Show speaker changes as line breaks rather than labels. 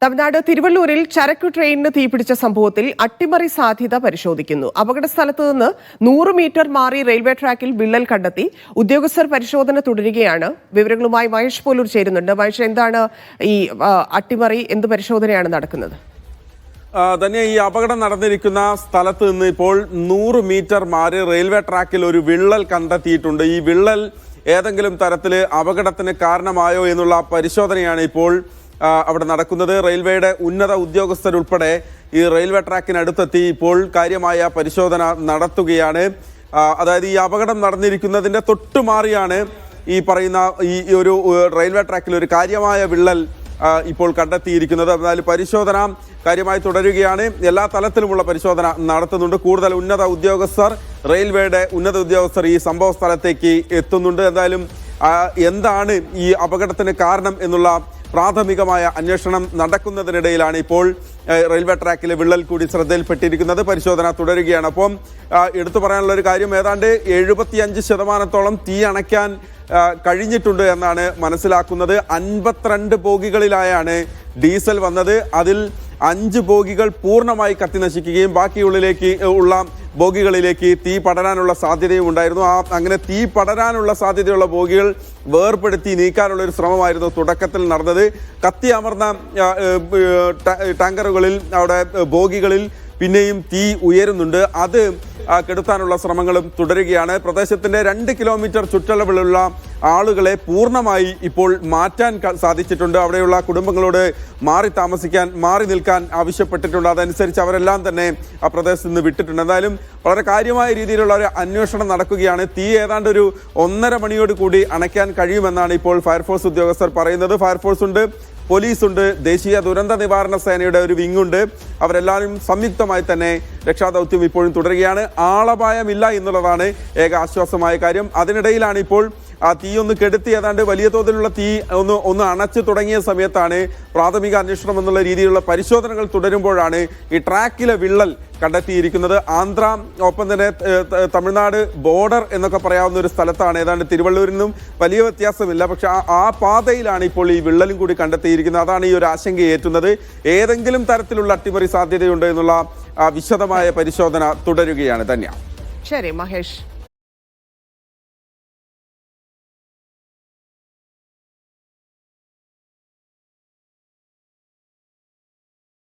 തമിഴ്നാട് തിരുവള്ളൂരിൽ ചരക്കു ട്രെയിനിന് തീപിടിച്ച സംഭവത്തിൽ അട്ടിമറി സാധ്യത പരിശോധിക്കുന്നു. അപകട സ്ഥലത്ത് നിന്ന് 100 മീറ്റർ മാറി റെയിൽവേ ട്രാക്കിൽ വിള്ളൽ കണ്ടെത്തി. ഉദ്യോഗസ്ഥർ പരിശോധന തുടരുകയാണ്. വിവരങ്ങളുമായി മഹേഷ് പോലൂർ ചേരുന്നുണ്ട്. മഹേഷ്, എന്താണ് ഈ അട്ടിമറി, എന്ത് പരിശോധനയാണ് നടക്കുന്നത്?
തന്നെ ഈ അപകടം നടന്നിരിക്കുന്ന സ്ഥലത്ത് നിന്ന് ഇപ്പോൾ 100 മീറ്റർ മാറി റെയിൽവേ ട്രാക്കിൽ ഒരു വിള്ളൽ കണ്ടെത്തിയിട്ടുണ്ട്. ഈ വിള്ളൽ ഏതെങ്കിലും തരത്തിൽ അപകടത്തിന് കാരണമായോ എന്നുള്ള പരിശോധനയാണ് ഇപ്പോൾ അവിടെ നടക്കുന്നത്. റെയിൽവേയുടെ ഉന്നത ഉദ്യോഗസ്ഥരുൾപ്പെടെ ഈ റെയിൽവേ ട്രാക്കിനടുത്തെത്തി ഇപ്പോൾ കാര്യമായ പരിശോധന നടത്തുകയാണ്. അതായത് ഈ അപകടം നടന്നിരിക്കുന്നതിൻ്റെ തൊട്ടുമാറിയാണ് ഈ പറയുന്ന ഈ ഒരു റെയിൽവേ ട്രാക്കിൽ ഒരു കാര്യമായ വിള്ളൽ ഇപ്പോൾ കണ്ടെത്തിയിരിക്കുന്നത്. എന്നാൽ പരിശോധന കാര്യമായി തുടരുകയാണ്. എല്ലാ തലത്തിലുമുള്ള പരിശോധന നടത്തുന്നുണ്ട്. കൂടുതൽ ഉന്നത ഉദ്യോഗസ്ഥർ, റെയിൽവേയുടെ ഉന്നത ഉദ്യോഗസ്ഥർ ഈ സംഭവ സ്ഥലത്തേക്ക് എത്തുന്നുണ്ട്. എന്തായാലും എന്താണ് ഈ അപകടത്തിന് കാരണം എന്നുള്ള പ്രാഥമികമായ അന്വേഷണം നടക്കുന്നതിനിടയിലാണ് ഇപ്പോൾ റെയിൽവേ ട്രാക്കിലെ വിള്ളൽ കൂടി ശ്രദ്ധയിൽപ്പെട്ടിരിക്കുന്നത്. പരിശോധന തുടരുകയാണ്. അപ്പം എടുത്തു പറയാനുള്ള ഒരു കാര്യം, ഏതാണ്ട് 75% തീ അണയ്ക്കാൻ കഴിഞ്ഞിട്ടുണ്ട് എന്നാണ് മനസ്സിലാക്കുന്നത്. 52 ബോഗികളിലായാണ് ഡീസൽ വന്നത്. അതിൽ 5 ബോഗികൾ പൂർണ്ണമായി കത്തിനശിക്കുകയും ബാക്കിയുള്ളിലേക്ക് ഉള്ള ബോഗികളിലേക്ക് തീ പടരാനുള്ള സാധ്യതയും ഉണ്ടായിരുന്നു. അങ്ങനെ തീ പടരാനുള്ള സാധ്യതയുള്ള ബോഗികൾ വേർപെടുത്തി നീക്കാനുള്ള ഒരു ശ്രമമായിരുന്നു തുടക്കത്തിൽ നടന്നത്. കത്തി അമർന്ന ടാങ്കറുകളിൽ, അവിടെ ബോഗികളിൽ പിന്നെയും തീ ഉയരുന്നുണ്ട്. അത് കെടുത്താനുള്ള ശ്രമങ്ങളും തുടരുകയാണ്. പ്രദേശത്തിൻ്റെ 2 കിലോമീറ്റർ ചുറ്റളവിലുള്ള ആളുകളെ പൂർണ്ണമായി ഇപ്പോൾ മാറ്റാൻ സാധിച്ചിട്ടുണ്ട്. അവിടെയുള്ള കുടുംബങ്ങളോട് മാറി നിൽക്കാൻ ആവശ്യപ്പെട്ടിട്ടുണ്ട്. അതനുസരിച്ച് അവരെല്ലാം തന്നെ ആ പ്രദേശത്ത് നിന്ന് വിട്ടിട്ടുണ്ട്. എന്തായാലും വളരെ കാര്യമായ രീതിയിലുള്ള ഒരു അന്വേഷണം നടക്കുകയാണ്. തീ ഏതാണ്ട് ഒരു 1.5 മണിയോട് കൂടി അണയ്ക്കാൻ കഴിയുമെന്നാണ് ഇപ്പോൾ ഫയർഫോഴ്സ് ഉദ്യോഗസ്ഥർ പറയുന്നത്. ഫയർഫോഴ്സ് ഉണ്ട്, പോലീസുണ്ട്, ദേശീയ ദുരന്ത നിവാരണ സേനയുടെ ഒരു വിങ്ങുണ്ട്. അവരെല്ലാവരും സംയുക്തമായി തന്നെ രക്ഷാദൗത്യം ഇപ്പോഴും തുടരുകയാണ്. ആളപായമില്ല എന്നുള്ളതാണ് ഏക ആശ്വാസമായ കാര്യം. അതിനിടയിലാണ് ഇപ്പോൾ ആ തീ ഒന്ന് കെടുത്തി ഏതാണ്ട് വലിയ തോതിലുള്ള തീ ഒന്ന് അണച്ചു തുടങ്ങിയ സമയത്താണ് പ്രാഥമിക അന്വേഷണം എന്നുള്ള രീതിയിലുള്ള പരിശോധനകൾ തുടരുമ്പോഴാണ് ഈ ട്രാക്കിലെ വിള്ളൽ കണ്ടെത്തിയിരിക്കുന്നത്. ആന്ധ്ര ഒപ്പം തന്നെ തമിഴ്നാട് ബോർഡർ എന്നൊക്കെ പറയാവുന്ന ഒരു സ്ഥലത്താണ്. ഏതാണ്ട് തിരുവള്ളൂരിൽ നിന്നും വലിയ വ്യത്യാസമില്ല. പക്ഷെ ആ പാതയിലാണ് ഇപ്പോൾ ഈ വിള്ളലും കൂടി കണ്ടെത്തിയിരിക്കുന്നത്. അതാണ് ഈ ഒരു ആശങ്കയേറ്റുന്നത്. ഏതെങ്കിലും തരത്തിലുള്ള അട്ടിമറി സാധ്യതയുണ്ട് എന്നുള്ള വിശദമായ പരിശോധന തുടരുകയാണ്. ധന്യ.
ശരി മഹേഷ്.